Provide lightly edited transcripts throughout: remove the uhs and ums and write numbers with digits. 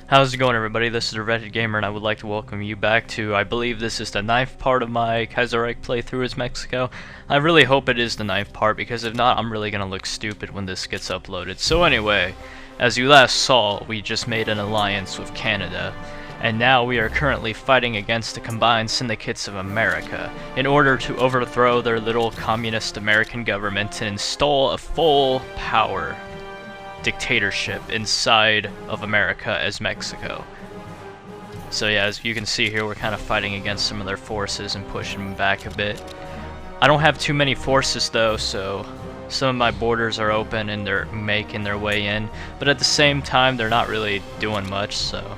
How's it going, everybody? This is TheRedHeadGamer, and I would like to welcome you back to, I believe this is the 9th part of my Kaiserreich playthrough as Mexico. I really hope it is the 9th part, because if not, I'm really gonna look stupid when this gets uploaded. So anyway, as you last saw, we just made an alliance with Canada, and now we are currently fighting against the combined syndicates of America in order to overthrow their little communist American government and install a full power dictatorship inside of America as Mexico. So yeah, as you can see here, we're kind of fighting against some of their forces and pushing them back a bit. I don't have too many forces though, so some of my borders are open and they're making their way in, but at the same time they're not really doing much, so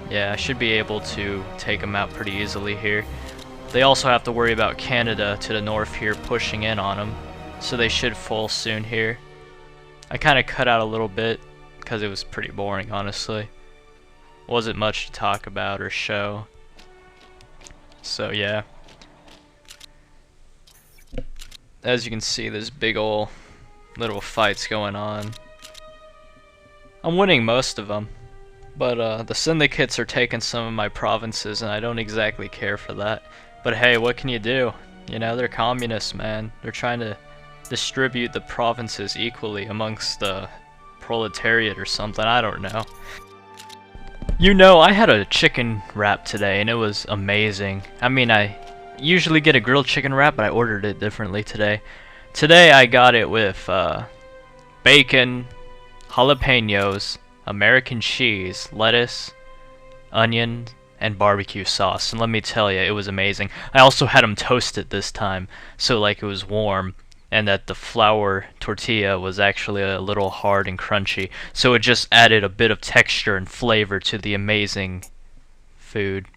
yeah, I should be able to take them out pretty easily here. They also have to worry about Canada to the north here pushing in on them, so they should fall soon here. I kind of cut out a little bit because it was pretty boring, honestly. Wasn't much to talk about or show. So yeah. As you can see, there's big ol' little fights going on. I'm winning most of them, but the syndicates are taking some of my provinces and I don't exactly care for that. But hey, what can you do? You know, they're communists, man. They're trying to distribute the provinces equally amongst the proletariat or something, I don't know. You know, I had a chicken wrap today and it was amazing. I mean, I usually get a grilled chicken wrap, but I ordered it differently today. Today I got it with bacon, jalapenos, American cheese, lettuce, onion, and barbecue sauce, and let me tell you, it was amazing. I also had them toasted this time, so like it was warm, and that the flour tortilla was actually a little hard and crunchy, so it just added a bit of texture and flavor to the amazing food.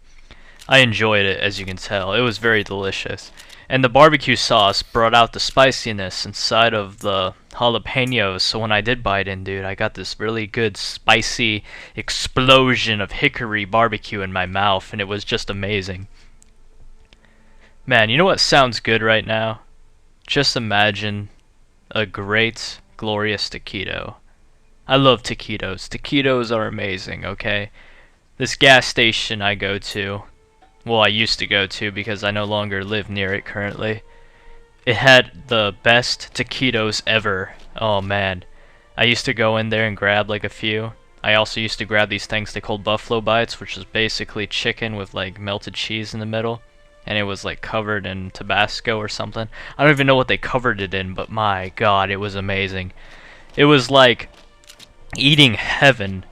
I enjoyed it, as you can tell. It was very delicious. And the barbecue sauce brought out the spiciness inside of the jalapenos, so when I did bite in, dude, I got this really good spicy explosion of hickory barbecue in my mouth, and it was just amazing. Man, you know what sounds good right now? Just imagine a great, glorious taquito. I love taquitos. Taquitos are amazing, okay? This gas station I go to, well, I used to go to because I no longer live near it currently. It had the best taquitos ever. Oh man. I used to go in there and grab like a few. I also used to grab these things they called buffalo bites, which is basically chicken with like melted cheese in the middle. And it was like covered in Tabasco or something. I don't even know what they covered it in, but my god, it was amazing. It was like eating heaven,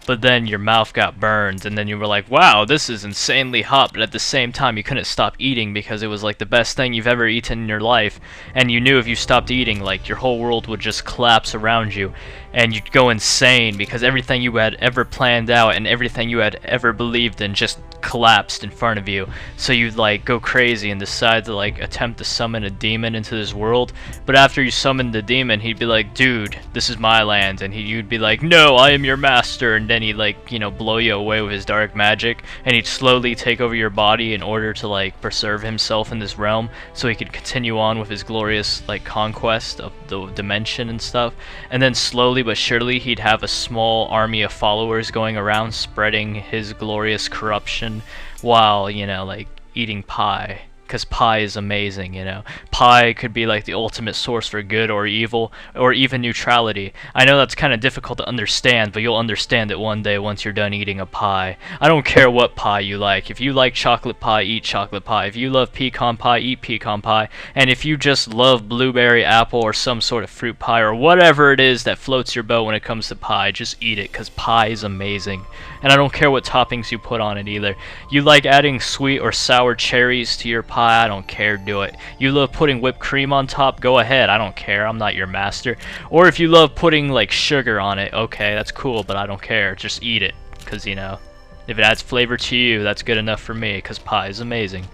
but then your mouth got burned, and then you were like, wow, this is insanely hot, but at the same time you couldn't stop eating because it was like the best thing you've ever eaten in your life, and you knew if you stopped eating, like your whole world would just collapse around you, and you'd go insane because everything you had ever planned out and everything you had ever believed in just collapsed in front of you. So you'd like go crazy and decide to like attempt to summon a demon into this world, but after you summoned the demon, he'd be like, dude, this is my land, and you'd be like, no, I am your master, and then he'd like, you know, blow you away with his dark magic, and he'd slowly take over your body in order to like preserve himself in this realm so he could continue on with his glorious like conquest of the dimension and stuff. And then slowly but surely he'd have a small army of followers going around spreading his glorious corruption while, you know, like eating pie, because pie is amazing, you know. Pie could be like the ultimate source for good or evil, or even neutrality. I know that's kind of difficult to understand, but you'll understand it one day once you're done eating a pie. I don't care what pie you like. If you like chocolate pie, eat chocolate pie. If you love pecan pie, eat pecan pie. And if you just love blueberry, apple, or some sort of fruit pie, or whatever it is that floats your boat when it comes to pie, just eat it, because pie is amazing. And I don't care what toppings you put on it either. You like adding sweet or sour cherries to your pie, I don't care, do it. You love putting whipped cream on top, go ahead, I don't care, I'm not your master. Or if you love putting like sugar on it, okay, that's cool, but I don't care, just eat it. Because, you know, if it adds flavor to you, that's good enough for me, because pie is amazing.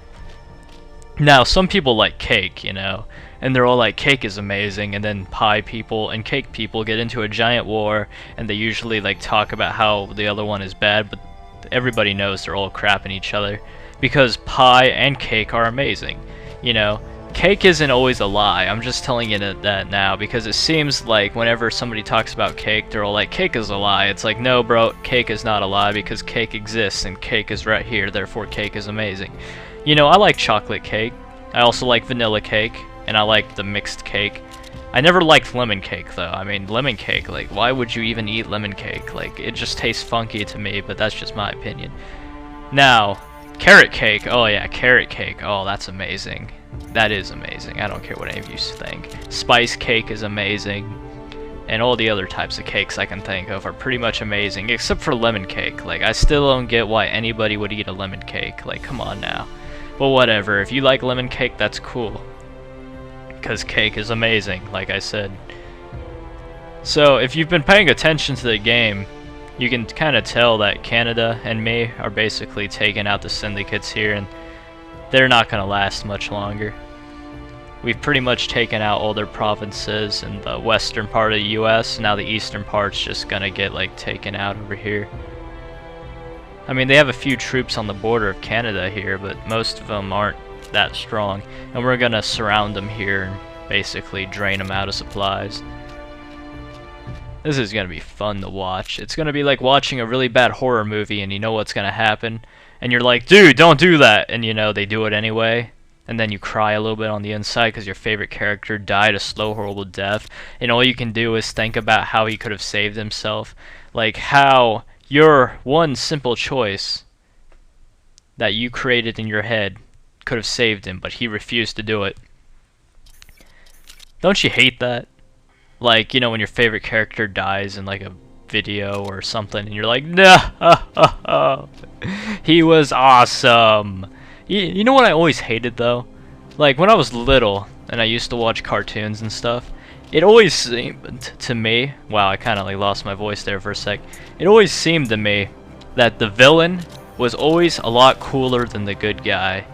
Now, some people like cake, you know, and they're all like, cake is amazing, and then pie people and cake people get into a giant war, and they usually like talk about how the other one is bad, but everybody knows they're all crapping each other, because pie and cake are amazing. You know, cake isn't always a lie. I'm just telling you that now because it seems like whenever somebody talks about cake, they're all like, cake is a lie. It's like, no, bro, cake is not a lie because cake exists and cake is right here. Therefore, cake is amazing. You know, I like chocolate cake. I also like vanilla cake, and I like the mixed cake. I never liked lemon cake though. I mean, lemon cake, like, why would you even eat lemon cake? Like, it just tastes funky to me, but that's just my opinion. Now, carrot cake. Oh yeah, carrot cake. Oh, that's amazing. That is amazing. I don't care what any of you think. Spice cake is amazing. And all the other types of cakes I can think of are pretty much amazing, except for lemon cake. Like, I still don't get why anybody would eat a lemon cake. Like, come on now. But whatever, if you like lemon cake, that's cool. Because cake is amazing, like I said. So, if you've been paying attention to the game, you can kind of tell that Canada and me are basically taking out the syndicates here, and they're not going to last much longer. We've pretty much taken out all their provinces in the western part of the US, now the eastern part's just going to get like taken out over here. I mean, they have a few troops on the border of Canada here, but most of them aren't that strong, and we're gonna surround them here and basically drain them out of supplies. This is gonna be fun to watch. It's gonna be like watching a really bad horror movie and you know what's gonna happen, and you're like, dude, don't do that, and you know they do it anyway, and then you cry a little bit on the inside because your favorite character died a slow, horrible death, and all you can do is think about how he could have saved himself, like how your one simple choice that you created in your head could have saved him, but he refused to do it. Don't you hate that? Like, you know, when your favorite character dies in like a video or something, and you're like, no, he was awesome. You know what I always hated though? Like when I was little and I used to watch cartoons and stuff, it always seemed to me, wow, I kind of like lost my voice there for a sec. It always seemed to me that the villain was always a lot cooler than the good guy.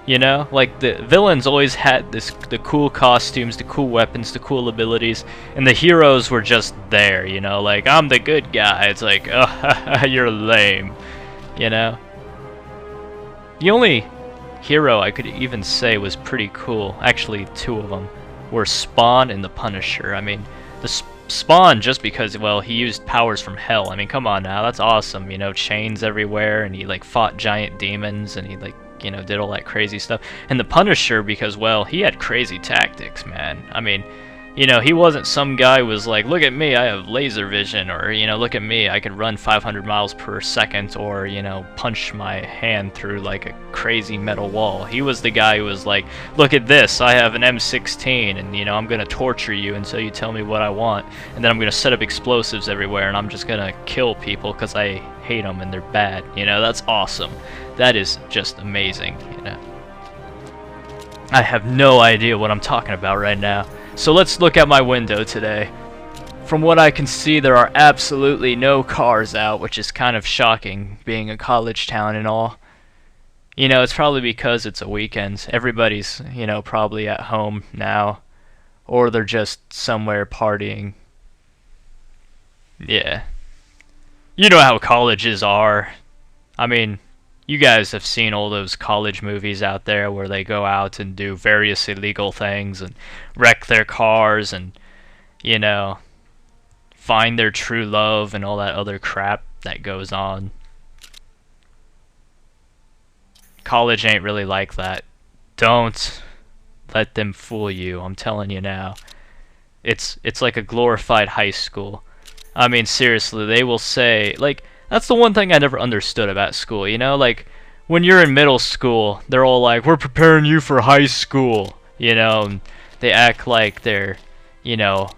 You know, like the villains always had the cool costumes, the cool weapons, the cool abilities, and the heroes were just there, you know, like, I'm the good guy. It's like, oh, you're lame, you know? The only hero I could even say was pretty cool, actually two of them, were Spawn and the Punisher. I mean, the Spawn just because, well, he used powers from hell. I mean, come on now, that's awesome, you know, chains everywhere, and he like fought giant demons, and he like, you know, did all that crazy stuff. And the Punisher because, well, he had crazy tactics, man. I mean, you know, he wasn't some guy who was like, look at me, I have laser vision, or, you know, look at me, I can run 500 miles per second, or, you know, punch my hand through like a crazy metal wall. He was the guy who was like, look at this, I have an M16, and, you know, I'm gonna torture you until you tell me what I want, and then I'm gonna set up explosives everywhere, and I'm just gonna kill people because I hate them and they're bad. You know, that's awesome. That is just amazing, you know. I have no idea what I'm talking about right now. So let's look out my window today. From what I can see, there are absolutely no cars out, which is kind of shocking, being a college town and all. You know, it's probably because it's a weekend. Everybody's, you know, probably at home now. Or they're just somewhere partying. Yeah. You know how colleges are. I mean, you guys have seen all those college movies out there where they go out and do various illegal things and wreck their cars and, you know, find their true love and all that other crap that goes on. College ain't really like that. Don't let them fool you, I'm telling you now. It's like a glorified high school. I mean, seriously, they will say, like, that's the one thing I never understood about school, you know? Like, when you're in middle school, they're all like, we're preparing you for high school, you know? And they act like they're, you know,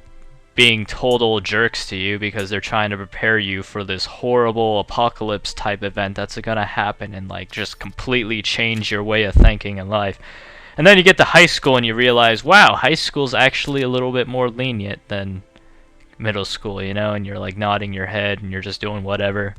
being total jerks to you because they're trying to prepare you for this horrible apocalypse type event that's gonna happen and, like, just completely change your way of thinking in life. And then you get to high school and you realize, wow, high school's actually a little bit more lenient than middle school, you know, and you're like nodding your head and you're just doing whatever.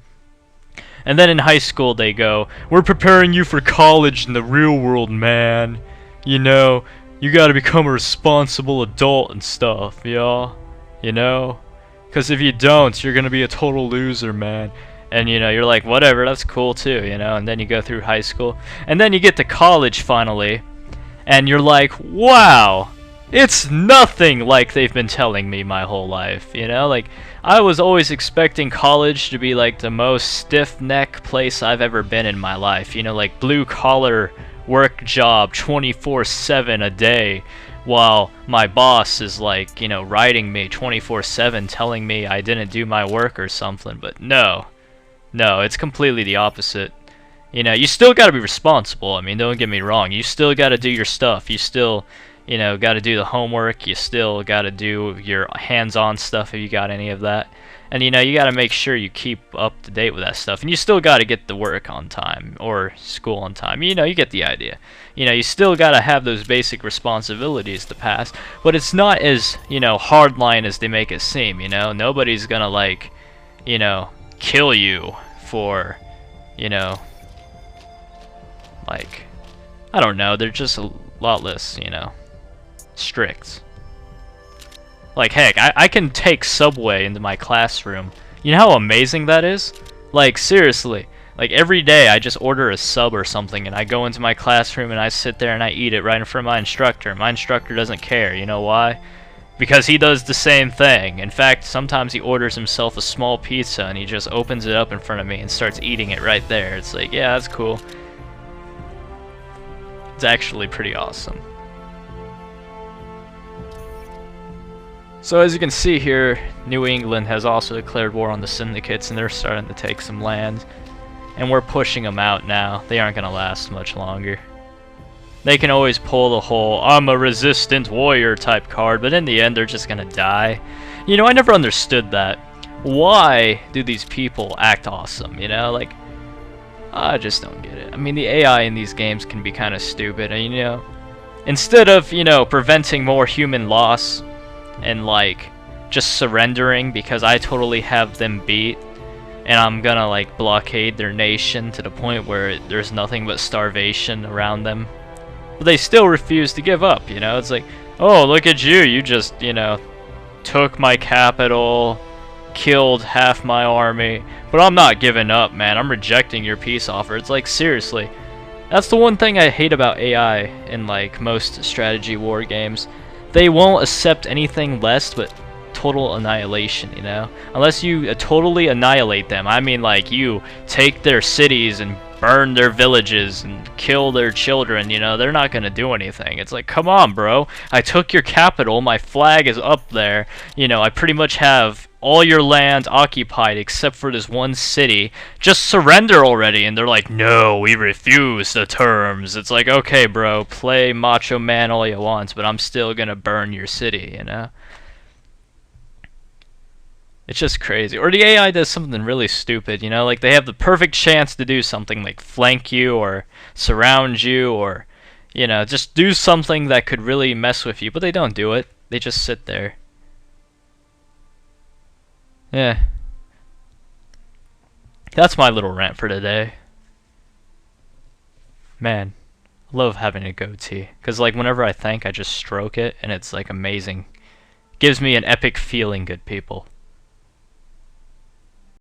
And then in high school they go, we're preparing you for college in the real world, man. You know, you gotta become a responsible adult and stuff, y'all. You know? Because if you don't, you're gonna be a total loser, man. And, you know, you're like, whatever, that's cool too, you know? And then you go through high school. And then you get to college finally. and you're like, wow, it's nothing like they've been telling me my whole life, you know? Like, I was always expecting college to be like the most stiff-neck place I've ever been in my life, you know, like blue-collar work job 24/7 a day, while my boss is like, you know, writing me 24/7 telling me I didn't do my work or something. But no, it's completely the opposite. You know, you still got to be responsible. I mean, don't get me wrong, you still got to do your stuff, you still, you know, got to do the homework, you still got to do your hands-on stuff if you got any of that. And you know, you got to make sure you keep up to date with that stuff. And you still got to get to work on time or school on time. You know, you get the idea. You know, you still got to have those basic responsibilities to pass. But it's not as, you know, hardline as they make it seem, you know. Nobody's going to, like, you know, kill you for, you know, like, I don't know. They're just a lot less, you know, strict. Like, heck, I can take Subway into my classroom. You know how amazing that is? Like, seriously. Like, every day I just order a sub or something, and I go into my classroom and I sit there and I eat it right in front of my instructor. My instructor doesn't care. You know why? Because he does the same thing. In fact, sometimes he orders himself a small pizza and he just opens it up in front of me and starts eating it right there. It's like, yeah, that's cool. It's actually pretty awesome. So as you can see here, New England has also declared war on the Syndicates, and they're starting to take some land. And we're pushing them out now. They aren't going to last much longer. They can always pull the whole, I'm a resistant warrior type card, but in the end they're just going to die. You know, I never understood that. Why do these people act awesome, you know? Like, I just don't get it. I mean, the AI in these games can be kind of stupid, and you know, instead of, you know, preventing more human loss, and like just surrendering because I totally have them beat and I'm gonna like blockade their nation to the point where there's nothing but starvation around them, but they still refuse to give up, you know? It's like, oh, look at you, you just, you know, took my capital, killed half my army, but I'm not giving up, man. I'm rejecting your peace offer. It's like, seriously. That's the one thing I hate about AI in like most strategy war games. They won't accept anything less but total annihilation, you know? Unless you totally annihilate them. I mean, like, you take their cities and burn their villages and kill their children, you know? They're not gonna do anything. It's like, come on, bro. I took your capital, my flag is up there, you know, I pretty much have all your land occupied except for this one city. Just surrender already. And they're like, no, we refuse the terms. It's like, okay, bro, play Macho Man all you want, but I'm still gonna burn your city, you know? It's just crazy. Or the AI does something really stupid, you know? Like, they have the perfect chance to do something, like flank you or surround you or, you know, just do something that could really mess with you, but they don't do it. They just sit there. Yeah. That's my little rant for today. Man, I love having a goatee. Because, like, whenever I think, I just stroke it, and it's, like, amazing. Gives me an epic feeling, good people.